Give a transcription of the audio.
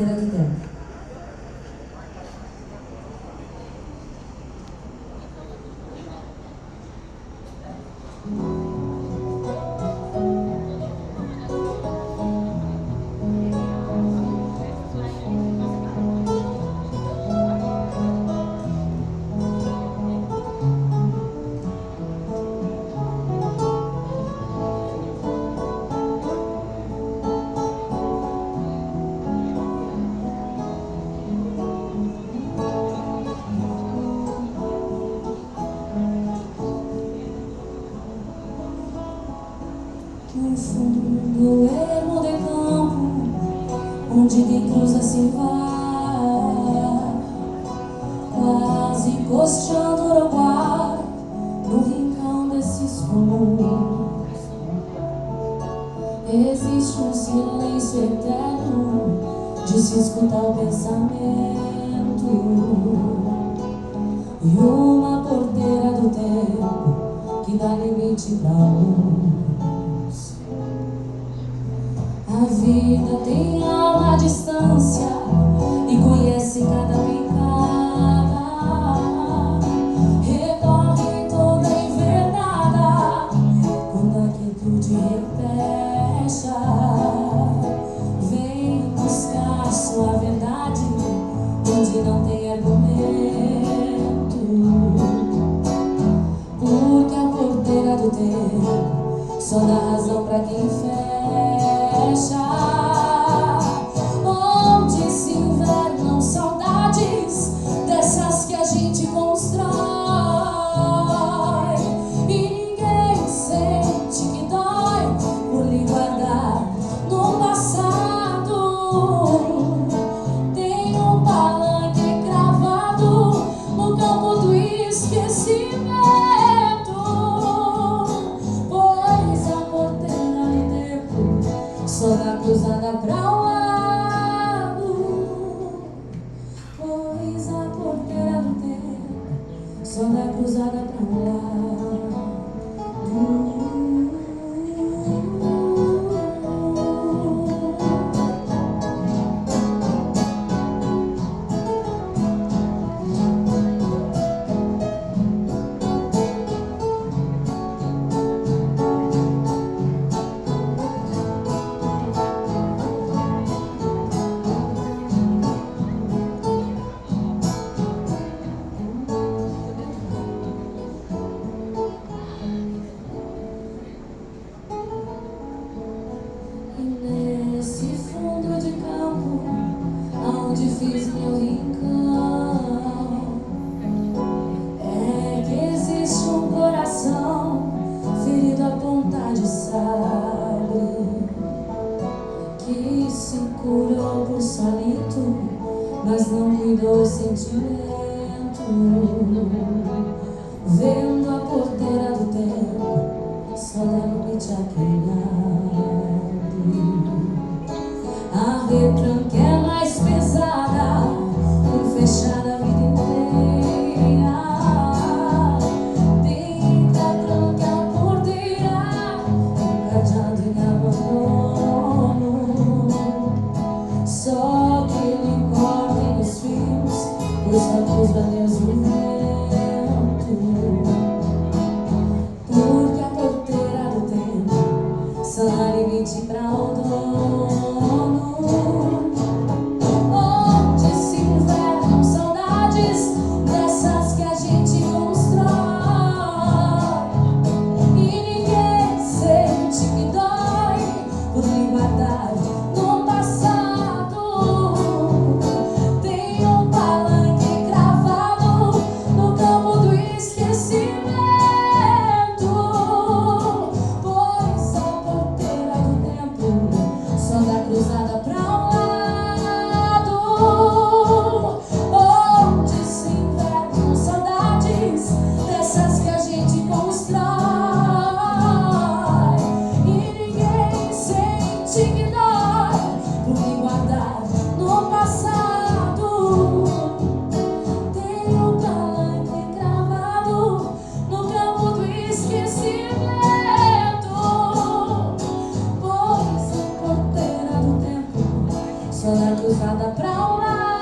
Porteira do Tempo. No fundo ermo de campo, onde quem cruza se vai, quase costeando o Uruguai, no rincão desses comuns. Existe um silêncio eterno de se escutar o pensamento, e uma porteira do tempo que dá limite pra luz. A vida tem alma à distância e conhece cada picada, recorre toda invernada quando a quietude repecha. Vem buscar sua verdade onde não tem argumento, porque a porteira do tempo só dá razão pra quem fecha. Onde se invernam saudades dessas que a gente constrói, e ninguém sente que dói por lhe guardar no passado. Tem um palanque cravado no campo do esquecimento, pois a porteira de tempo só dá cruzada pra um lado, pois a porteira do tempo só dá cruzada pra um lado. Nesse fundo de campo, aonde fiz meu rincão, é que existe um coração ferido a ponta de sabre, que se curou por solito, mas não cuidou o sentimento. Vendo a porteira do tempo, só dá limite a quem a retranca é mais pesada, por fechar a vida inteira. Tem que trancar a porteira, cadeado em abandono. Só que ele corta os fios, os sapos baneiros do vento, porque a porteira do tempo só dá limite pra o dono. Onde se invernam saudades dessas que a gente constrói, e ninguém sente que dói por lhe guardar no passado. Tem um palanque cravado pra um lar